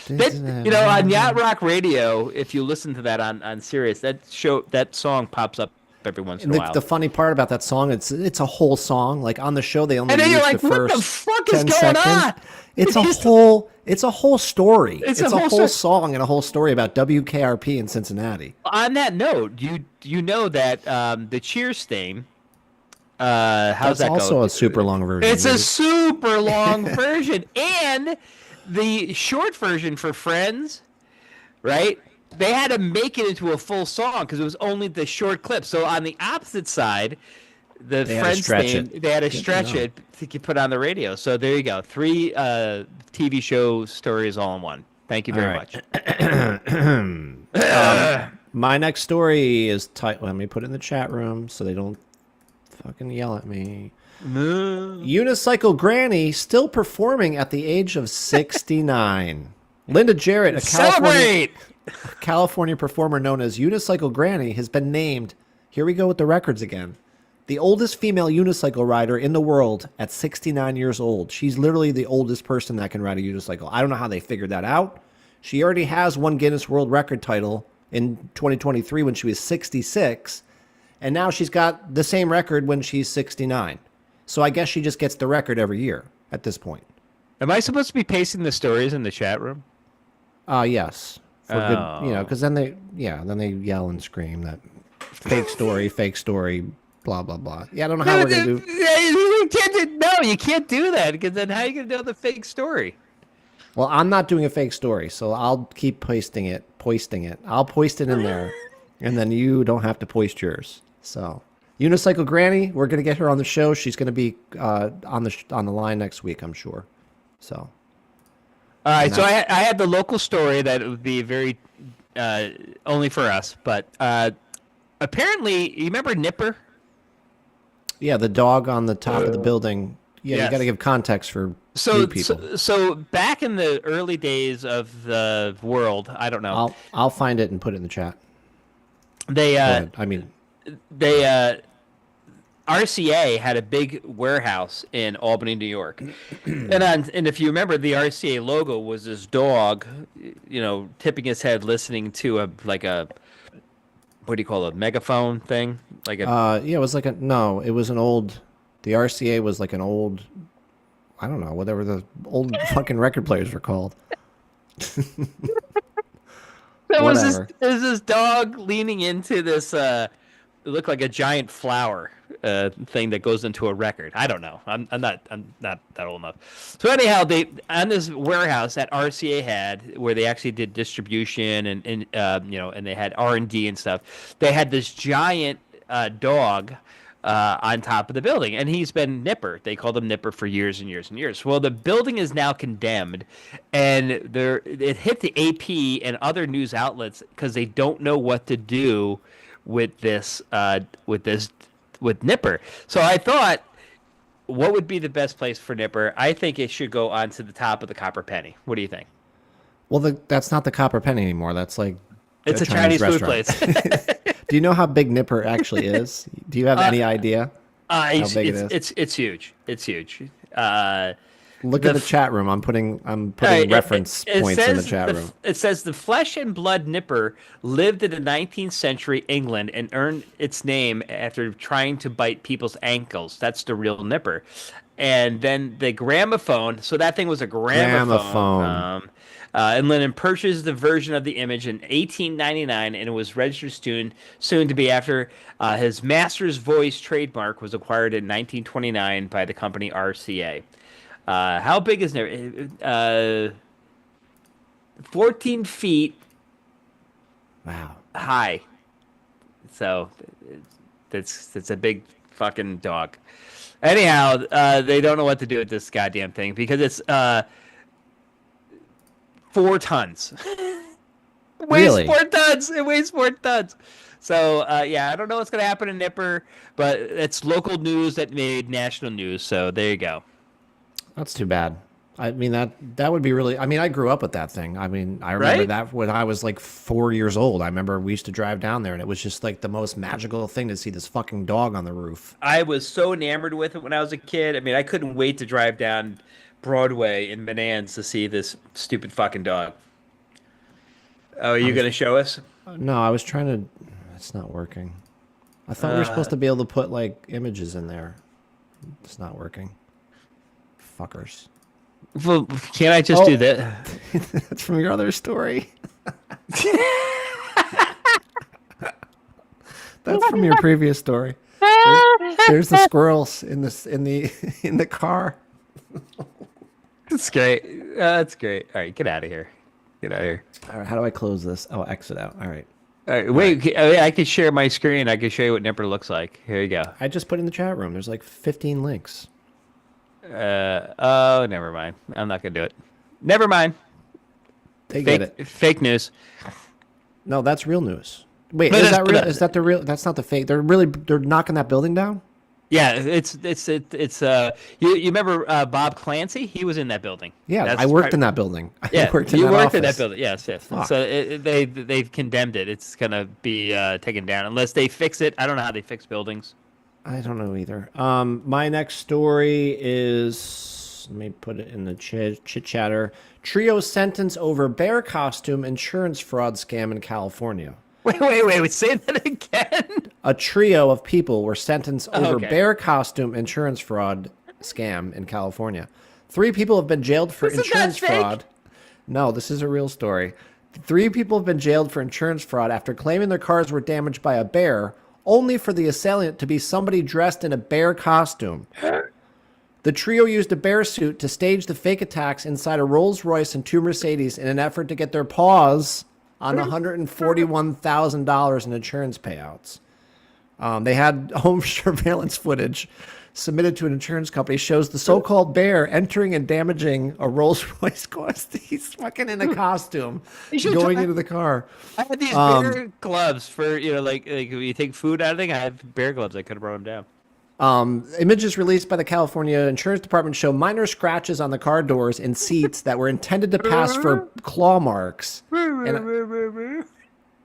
You know, on Yacht Rock Radio, if you listen to that on Sirius, that song pops up every once in a while. The funny part about that song, it's a whole song. Like on the show, they only use like, the first what the fuck is 10 going seconds. on? It's a whole story. It's a whole song and a whole story about WKRP in Cincinnati. On that note, you know that the Cheers theme. How's that go? It's also a super long version. It's a super long version, and the short version for Friends, right? They had to make it into a full song because it was only the short clip. So on the opposite side, the Friends theme, they had to stretch it to put on the radio. So there you go. 3 TV show stories all in one. Thank you very much. My next story is tight. Let me put it in the chat room so they don't fucking yell at me. Unicycle Granny still performing at the age of 69. Linda Jarrett, a California performer known as Unicycle Granny, has been named, here we go with the records again, the oldest female unicycle rider in the world at 69 years old. She's literally the oldest person that can ride a unicycle. I don't know how they figured that out. She already has one Guinness World Record title in 2023 when she was 66, and now she's got the same record when she's 69. So I guess she just gets the record every year at this point. Am I supposed to be pasting the stories in the chat room? Yes. For good, you know, because then they yell and scream that fake story, blah blah blah. Yeah, I don't know how we're gonna do. You can't do that because then how are you gonna know the fake story? Well, I'm not doing a fake story, so I'll keep posting it. I'll post it in there, and then you don't have to post yours. So, Unicycle Granny, we're gonna get her on the show. She's gonna be on the line next week, I'm sure. So. All right, so I had the local story that it would be very only for us, but apparently, you remember Nipper? Yeah, the dog on the top of the building. Yeah, yes. You got to give context for new people. So back in the early days of the world, I don't know. I'll find it and put it in the chat. RCA had a big warehouse in Albany, New York, and if you remember, the RCA logo was this dog, you know, tipping his head, listening to a what do you call it, a megaphone thing, like a. It was it was an old. The RCA was like an old. I don't know, whatever the old fucking record players were called. Whatever. There was this dog leaning into this. It looked like a giant flower thing that goes into a record. I don't know. I'm not that old enough. So anyhow, they on this warehouse that RCA had, where they actually did distribution and and they had R&D and stuff. They had this giant dog on top of the building, and he's been Nipper. They called him Nipper for years and years and years. Well, the building is now condemned, and it hit the AP and other news outlets because they don't know what to do with Nipper. So I thought, what would be the best place for Nipper? I think it should go onto the top of the Copper Penny. What do you think? Well, that's not the Copper Penny anymore. That's like it's a Chinese food restaurant. place. Do you know how big Nipper actually is? Do you have any idea how big it is? It's huge. It's huge. Look at the chat room. I'm putting reference points in the chat room. It says the flesh and blood Nipper lived in the 19th century England and earned its name after trying to bite people's ankles. That's the real Nipper. And then the gramophone. So that thing was a gramophone. And Lennon purchased the version of the image in 1899, and it was registered soon to be after his master's voice trademark was acquired in 1929 by the company RCA. How big is Nipper? 14 feet. Wow. High. So that's a big fucking dog. Anyhow, they don't know what to do with this goddamn thing because it's 4 tons. Really? It weighs 4 tons. So, I don't know what's going to happen in Nipper, but it's local news that made national news. So there you go. That's too bad. I mean, that would be really... I mean, I grew up with that thing. I mean, I remember that when I was like 4 years old. I remember we used to drive down there, and it was just like the most magical thing to see this fucking dog on the roof. I was so enamored with it when I was a kid. I mean, I couldn't wait to drive down Broadway in Manans to see this stupid fucking dog. Oh, are you going to show us? No, I was trying to... It's not working. I thought we were supposed to be able to put like images in there. It's not working. Fuckers. Well, can't I just do that? That's from your other story. That's from your previous story. There's the squirrels in the car. That's great. That's great. All right, get out of here. Get out of here. All right, how do I close this? Oh, exit out. All right. All right, wait. I can share my screen. I can show you what Nipper looks like. Here you go. I just put in the chat room. There's like 15 links. Oh, never mind. I'm not gonna do it. Never mind. They get it. Fake news. No, that's real news. Wait, is that real? Is that the real? That's not the fake. They're knocking that building down. Yeah, it's you remember Bob Clancy? He was in that building. Yeah, I worked in that building. Yeah, worked in that that building. Yes. So they've condemned it. It's gonna be taken down unless they fix it. I don't know how they fix buildings. I don't know either. My next story is, let me put it in the chit chatter. Trio sentence over bear costume insurance fraud scam in California. Wait, say that again. A trio of people were sentenced over bear costume insurance fraud scam in California. 3 people have been jailed for insurance fraud. No, this is a real story. 3 people have been jailed for insurance fraud after claiming their cars were damaged by a bear, only for the assailant to be somebody dressed in a bear costume. The trio used a bear suit to stage the fake attacks inside a Rolls-Royce and 2 Mercedes in an effort to get their paws on $141,000 in insurance payouts. They had home surveillance footage submitted to an insurance company shows the so-called bear entering and damaging a Rolls-Royce cost. He's fucking in a costume going into the car. I had these bear gloves for, like when you take food out of thing. I had bear gloves. I could have brought them down. Images released by the California Insurance Department show minor scratches on the car doors and seats that were intended to pass for claw marks.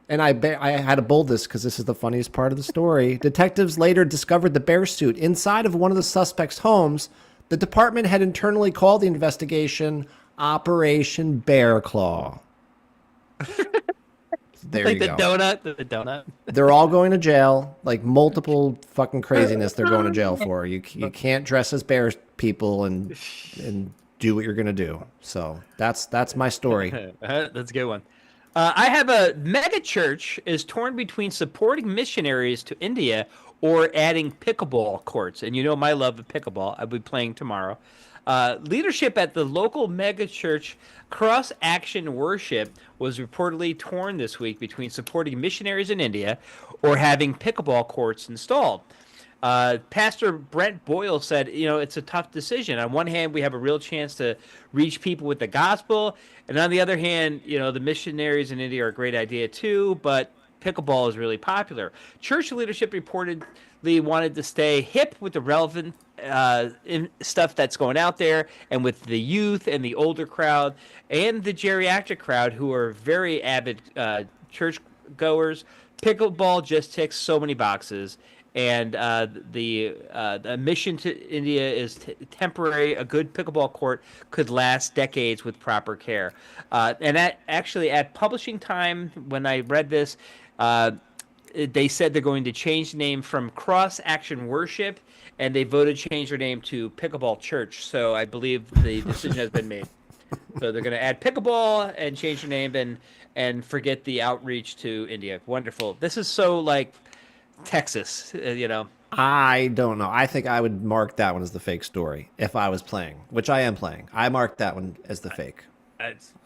And I had to bold this because this is the funniest part of the story. Detectives later discovered the bear suit inside of one of the suspects' homes. The department had internally called the investigation Operation Bear Claw. There you go. The donut. They're all going to jail. Like multiple fucking craziness they're going to jail for. You can't dress as bear people and do what you're gonna do. So that's my story. That's a good one. I have a mega church is torn between supporting missionaries to India or adding pickleball courts. And you know my love of pickleball. I'll be playing tomorrow. Leadership at the local mega church Cross Action Worship was reportedly torn this week between supporting missionaries in India or having pickleball courts installed. Pastor Brent Boyle said, it's a tough decision. On one hand, we have a real chance to reach people with the gospel. And on the other hand, the missionaries in India are a great idea too, but pickleball is really popular. Church leadership reportedly wanted to stay hip with the relevant stuff that's going out there and with the youth and the older crowd and the geriatric crowd who are very avid church goers. Pickleball just ticks so many boxes. And the mission to India is temporary. A good pickleball court could last decades with proper care. And at publishing time, when I read this, they said they're going to change the name from Cross Action Worship, and they voted to change their name to Pickleball Church. So I believe the decision has been made. So they're going to add pickleball and change their name and forget the outreach to India. Wonderful. This is so like Texas, I don't know. I think I would mark that one as the fake story if I was playing, which I am playing. I marked that one as the fake.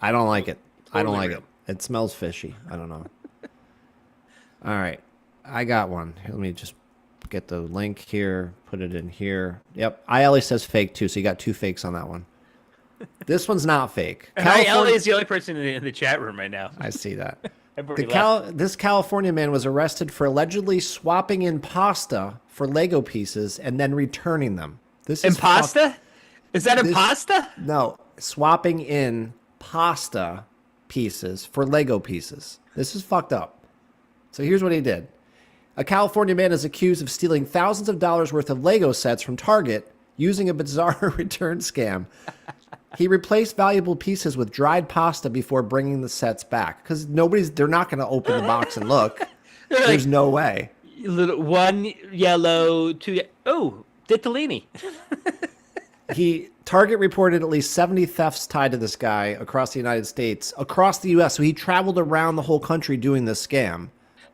I don't like it. I don't like it. It smells fishy. I don't know. All right. I got one. Here, let me just get the link here, put it in here. Yep. ILE says fake too, so you got two fakes on that one. This one's not fake. ILE is the only person in the chat room right now. I see that. This California man was arrested for allegedly swapping in pasta for Lego pieces and then returning them. This is pasta? Is that a pasta? No, swapping in pasta pieces for Lego pieces. This is fucked up. So here's what he did. A California man is accused of stealing thousands of dollars worth of Lego sets from Target using a bizarre return scam. He replaced valuable pieces with dried pasta before bringing the sets back because they're not going to open the box and look. There's no way. One yellow, two. Oh, Ditalini. Target reported at least 70 thefts tied to this guy across the United States, across the U.S. So he traveled around the whole country doing this scam,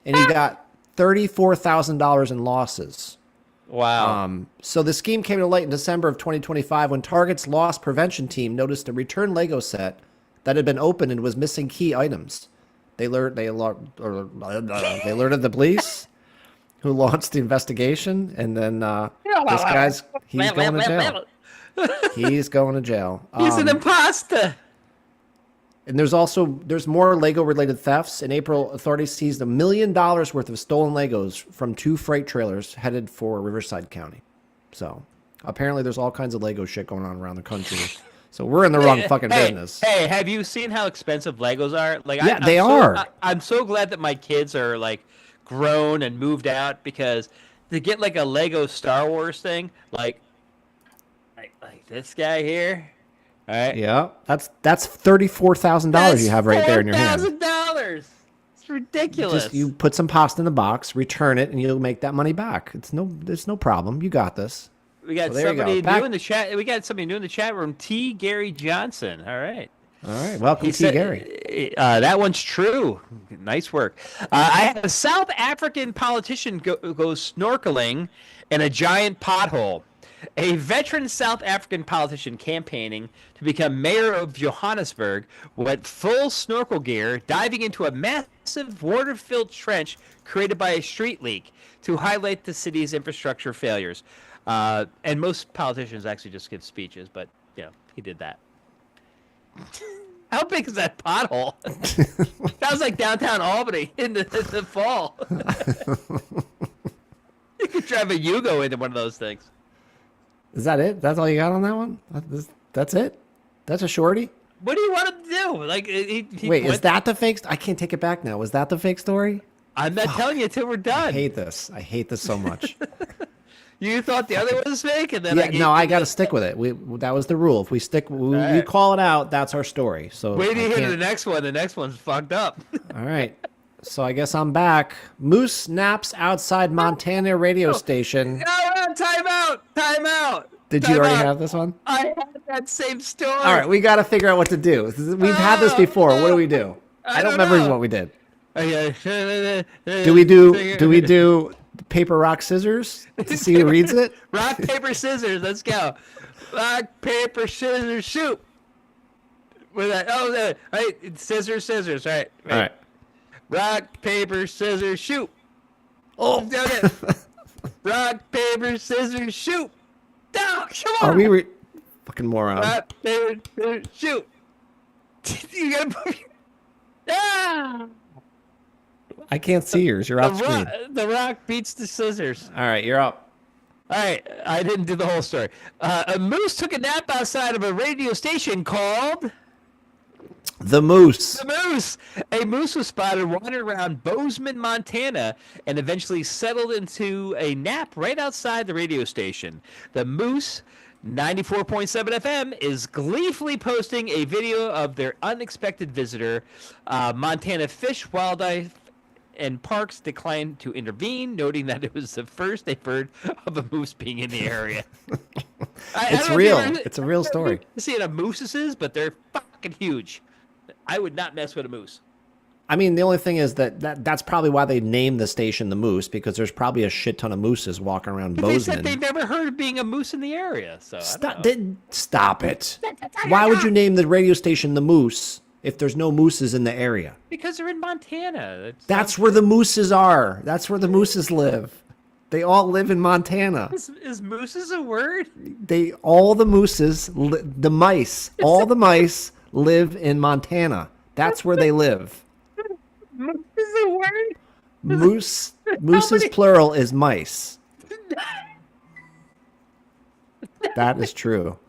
and he got $34,000 in losses. Wow. So the scheme came to light in December of 2025 when Target's loss prevention team noticed a returned Lego set that had been opened and was missing key items. They alerted the police, who launched the investigation, and then he's going to jail. He's going to jail. He's an imposter. And there's more Lego-related thefts. In April, authorities seized $1 million worth of stolen Legos from 2 freight trailers headed for Riverside County. So apparently there's all kinds of Lego shit going on around the country. So we're in the wrong fucking business. Hey, have you seen how expensive Legos are? They are. I'm so glad that my kids are like grown and moved out, because to get like a Lego Star Wars thing, like this guy here. All right. Yeah, that's $34,000 you have right there in your hand. $4,000. It's ridiculous. Just you put some pasta in the box, return it, and you'll make that money back. There's no problem. You got this. We got somebody new in the chat. We got somebody new in the chat room. T. Gary Johnson. All right. Welcome, T. Gary. That one's true. Nice work. I had a South African politician go snorkeling in a giant pothole. A veteran South African politician campaigning to become mayor of Johannesburg went full snorkel gear, diving into a massive water-filled trench created by a street leak to highlight the city's infrastructure failures. And most politicians actually just give speeches, but he did that. How big is that pothole? Sounds like downtown Albany in the fall. You could drive a Yugo into one of those things. Is that it? That's all you got on that one? That's it? That's a shorty? What do you want him to do? Like, wait, is that the fake? I can't take it back now. Was that the fake story? I'm not telling you until we're done. I hate this. I hate this so much. You thought the other one was fake, and then I got to stick with it. That was the rule. If we stick, we call it out. That's our story. So wait till you hear the next one. The next one's fucked up. All right. So I guess I'm back. Moose naps outside Montana radio station. No, time out. Did you already have this one? I had that same story. All right, we got to figure out what to do. We've had this before. What do we do? I don't remember know. what we did. Okay. Do we do paper, rock, scissors to see who reads it? Rock, paper, scissors. Let's go. Rock, paper, scissors, shoot. With that. Oh, right. Scissors, scissors. Right. All right. Rock, paper, scissors, shoot. Oh. Okay. Rock, paper, scissors, shoot. No, come on. Are we fucking moron? Rock, paper, scissors, shoot. You gotta put. Ah. I can't see yours. You're off screen. The rock beats the scissors. All right, you're up. All right, I didn't do the whole story. A moose took a nap outside of a radio station called The Moose. The Moose. A moose was spotted wandering around Bozeman, Montana, and eventually settled into a nap right outside the radio station. The Moose, 94.7 FM, is gleefully posting a video of their unexpected visitor. Montana Fish, Wildlife, and Parks declined to intervene, noting that it was the first they've heard of a moose being in the area. It's real. It's a real story. I've seen a mooses, but they're fucking huge. I would not mess with a moose. I mean, the only thing is that's probably why they named the station the Moose, because there's probably a shit ton of mooses walking around But they Bozeman. said they've never heard of being a moose in the area. So Stop it. Why would you name the radio station the Moose if there's no mooses in the area? Because they're in Montana. That's where the mooses are. That's where the mooses live. They all live in Montana. Is mooses a word? All the mooses, the mice, all the mice live in Montana. That's where they live. Moose is a word? Moose's plural is mice. That is true.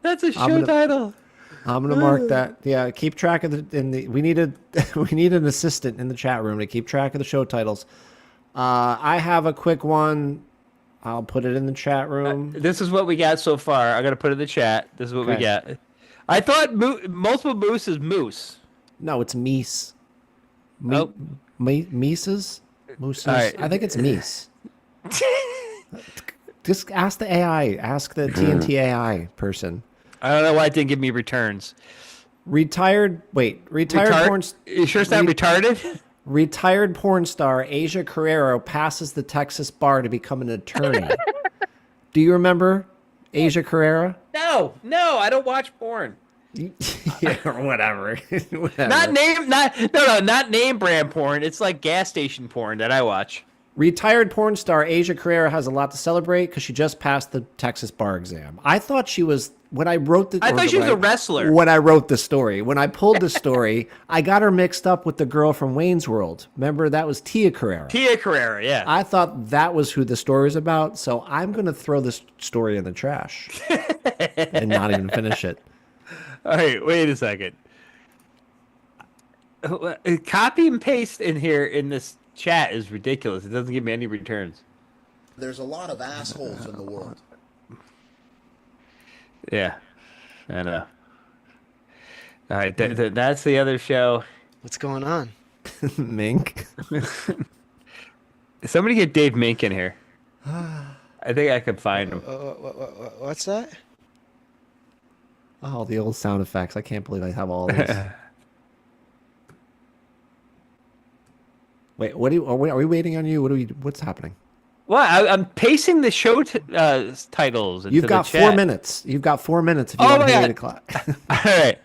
That's a show title. I'm gonna mark that. Yeah, keep track of we need an assistant in the chat room to keep track of the show titles. I have a quick one. I'll put it in the chat room. This is what we got so far. I'm gonna put it in the chat. This is what we got. I thought multiple moose is moose. No, it's meese. Mises? Mooses? Right. I think it's meese. Just ask the AI. Ask the TNT AI person. I don't know why it didn't give me returns. Retired porn. You sure it's not retarded? Retired porn star Asia Carrero passes the Texas bar to become an attorney. Do you remember Asia Carrera? No, I don't watch porn. Yeah, or whatever. Not name brand porn. It's like gas station porn that I watch. Retired porn star Asia Carrera has a lot to celebrate because she just passed the Texas bar exam. I thought she was when I wrote the. I thought she was a wrestler. When I wrote the story, when I pulled the story, I got her mixed up with the girl from Wayne's World. Remember, that was Tia Carrera. Tia Carrera, yeah. I thought that was who the story was about, so I'm going to throw this story in the trash and not even finish it. All right, wait a second. Copy and paste in here in this chat is ridiculous. It doesn't give me any returns. There's a lot of assholes in the world. Yeah, I know. All right, that's the other show. What's going on? Mink. Somebody get Dave Mink in here. I think I could find him. What's that? Oh, the old sound effects. I can't believe I have all these. Wait, are we waiting on you? What's happening? Well, I'm pasting the show titles into You've got the chat. 4 minutes. You've got 4 minutes if you want to hear 8 o'clock. All right.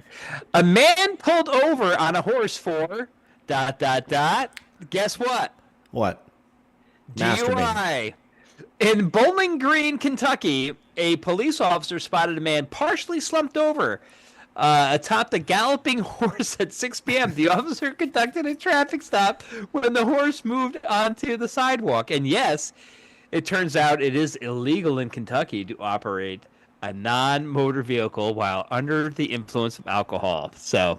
A man pulled over on a horse for ... Guess what? What? DUI. In Bowling Green, Kentucky, a police officer spotted a man partially slumped over atop the galloping horse at 6 p.m. The officer conducted a traffic stop when the horse moved onto the sidewalk. And yes, it turns out it is illegal in Kentucky to operate a non-motor vehicle while under the influence of alcohol. So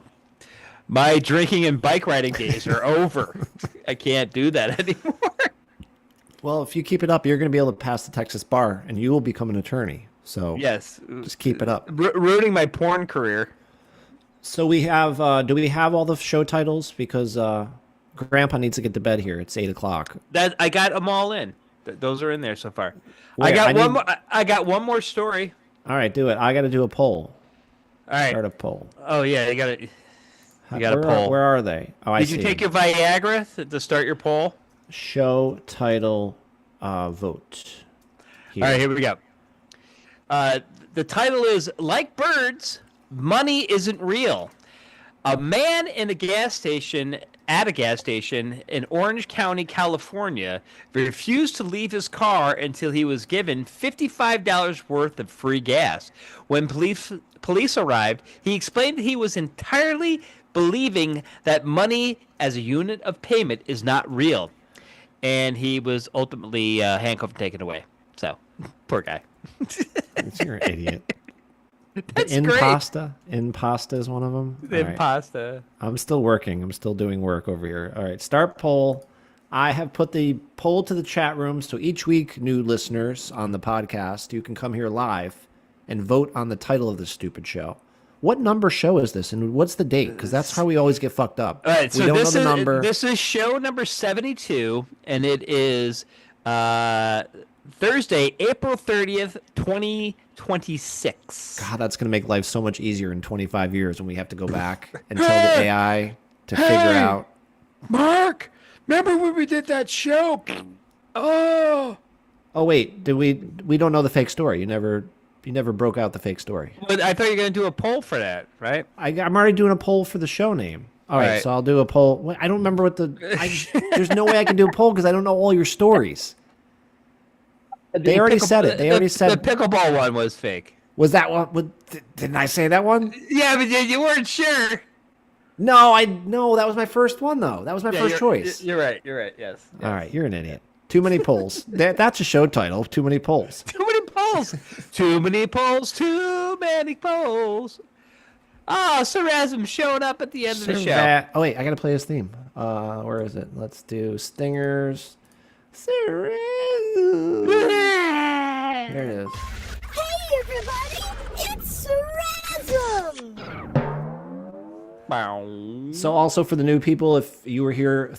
my drinking and bike riding days are over. I can't do that anymore. Well, if you keep it up, you're going to be able to pass the Texas bar, and you will become an attorney. So yes, just keep it up. Ruining my porn career. So we have. Do we have all the show titles? Because Grandpa needs to get to bed here. It's 8 o'clock. That I got them all in. Those are in there so far. Where? I got one more story. All right, do it. I got to do a poll. All right, start a poll. Oh yeah, you got to. You got a poll. Where are they? Oh, I Did see. you take your Viagra to start your poll? Show title vote. Here. All right, here we go. The title is Like Birds, Money Isn't Real. A man at a gas station in Orange County, California, refused to leave his car until he was given $55 worth of free gas. When police arrived, he explained that he was entirely believing that money as a unit of payment is not real, and he was ultimately handcuffed and taken away. So, poor guy. You're an idiot. That's Impasta? Impasta is one of them? Impasta. Right. I'm still working. I'm still doing work over here. All right, start poll. I have put the poll to the chat room, so each week, new listeners on the podcast, you can come here live and vote on the title of this stupid show. What number show is this, and what's the date? Because that's how we always get fucked up. All right, so we don't know the number. This is show number 72, and it is Thursday, April 30th, 2026. God, that's going to make life so much easier in 25 years when we have to go back and tell the AI to figure out. Mark, remember when we did that show? Oh, wait, we don't know the fake story. You never broke out the fake story. But I thought you were going to do a poll for that, right? I'm already doing a poll for the show name. All right, so I'll do a poll. Wait, I don't remember what there's no way I can do a poll because I don't know all your stories. They already said it. They already said the pickleball one was fake. Was that one? Didn't I say that one? Yeah, but you weren't sure. No, that was my first one though. That was my first choice. You're right. You're right. Yes. All right, you're an idiot. Too many polls. That's a show title. Too many polls. Too many polls. Too many polls. Too many polls. Oh, Sarasm showing up at the end of the show. Oh wait, I gotta play his theme. Where is it? Let's do Stingers. Sarasm. There it is. Hey everybody, it's Sarasm! So also for the new people, if you were here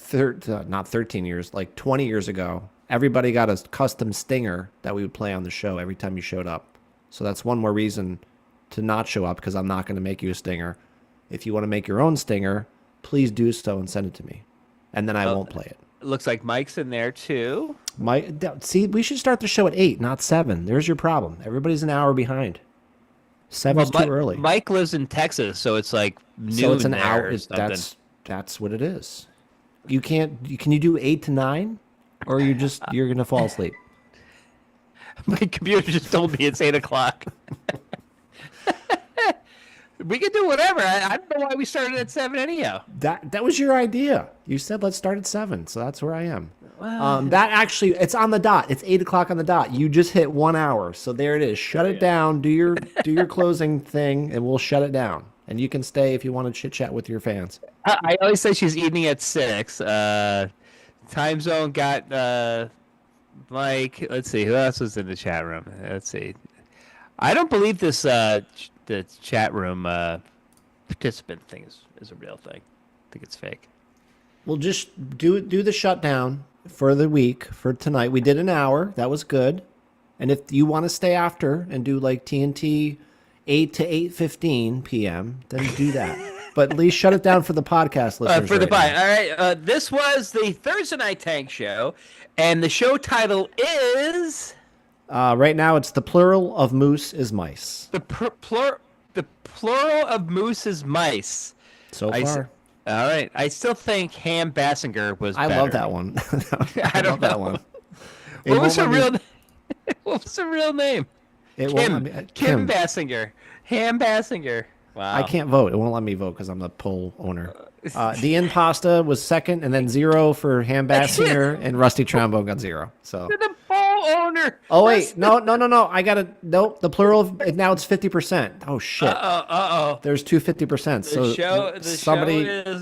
not 13 years, like 20 years ago, everybody got a custom stinger that we would play on the show every time you showed up. So that's one more reason to not show up, because I'm not going to make you a stinger. If you want to make your own stinger, please do so and send it to me. And then I won't play it. Looks like Mike's in there too. See, we should start the show at 8, not 7. There's your problem. Everybody's an hour behind. 7's too early. Mike lives in Texas, so it's like noon. So it's an there hour. or something. That's what it is. You can't. Can you do 8 to 9, or you're gonna fall asleep? My computer just told me it's 8:00. We can do whatever. I don't know why we started at 7 anyhow. That was your idea. You said let's start at 7, so that's where I am. Well, that actually, it's on the dot. It's 8:00 on the dot. You just hit 1 hour, so there it is. Shut it down. Do your closing thing, and we'll shut it down. And you can stay if you want to chit chat with your fans. I always say she's eating at 6. Time zone got Mike. Let's see who else was in the chat room. Let's see. I don't believe this. The chat room participant thing is a real thing. I think it's fake. We'll just do the shutdown for the week for tonight. We did an hour. That was good. And if you want to stay after and do like TNT 8 to 8:15 p.m., then do that. But at least shut it down for the podcast listeners. All right. This was the Thursday Night Tank Show, and the show title is. Right now, it's the plural of moose is mice. The plural of moose is mice. So far. All right. I still think Ham Bassinger was better. I love that one. I love that one. What was her real name? Kim Bassinger. Ham Bassinger. Wow. I can't vote. It won't let me vote because I'm the poll owner. The Impasta was second, and then 0 for Ham Bassinger, and Rusty Trombone got 0. So. You're the poll owner. Oh wait, no. I gotta The plural of now it's 50%. Oh shit. Uh-oh. There's 50%. So the show is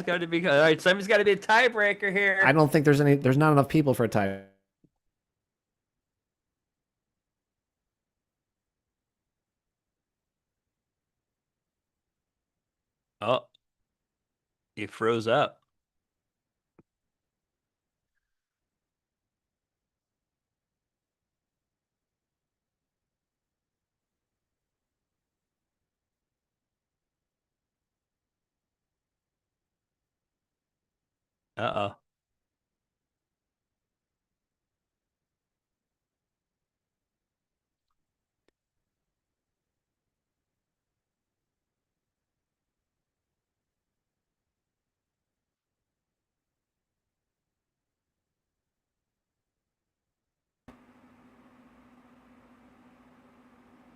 going to be all right. Somebody's got to be a tiebreaker here. I don't think there's not enough people for a tie. Oh, you froze up. Uh-oh.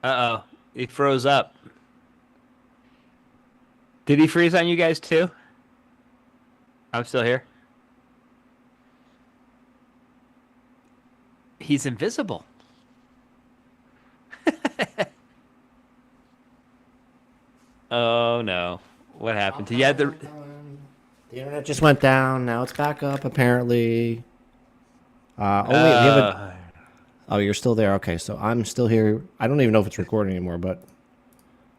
Uh-oh. He froze up. Did he freeze on you guys too? I'm still here. He's invisible. Oh no. What happened to you? The internet just went down. Now it's back up, apparently. Oh, wait. We have a... Oh, you're still there. Okay, so I'm still here. I don't even know if it's recording anymore, but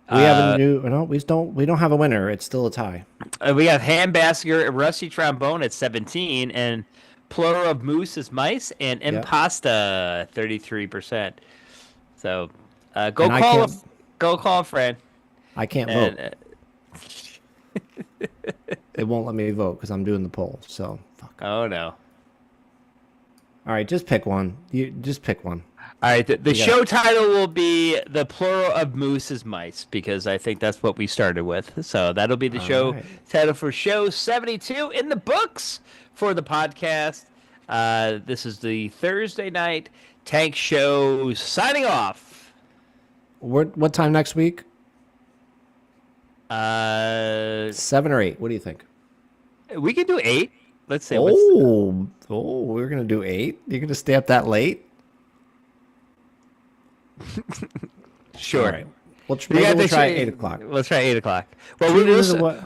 we have a new... No, we don't have a winner. It's still a tie. We have Handbasket, Rusty Trombone at 17, and Plural of Moose is Mice, and Impasta 33%. So go call a friend. I can't vote. It won't let me vote because I'm doing the poll. So fuck. Oh no. All right, just pick one. You just pick one. All right, the show title will be The Plural of Moose is Mice, because I think that's what we started with. So that'll be the show title for show 72 in the books for the podcast. This is the Thursday night tank show signing off. What time next week? 7 or 8. What do you think? We can do 8. Let's say. We're gonna do 8. You're gonna stay up that late? Sure. All right. We'll try 8 o'clock. Let's try 8 o'clock. Well,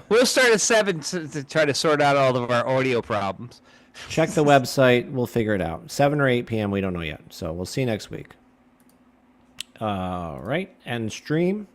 we'll start at 7 to try to sort out all of our audio problems. Check the website. We'll figure it out. 7 or 8 p.m. We don't know yet. So we'll see you next week. All right. And stream.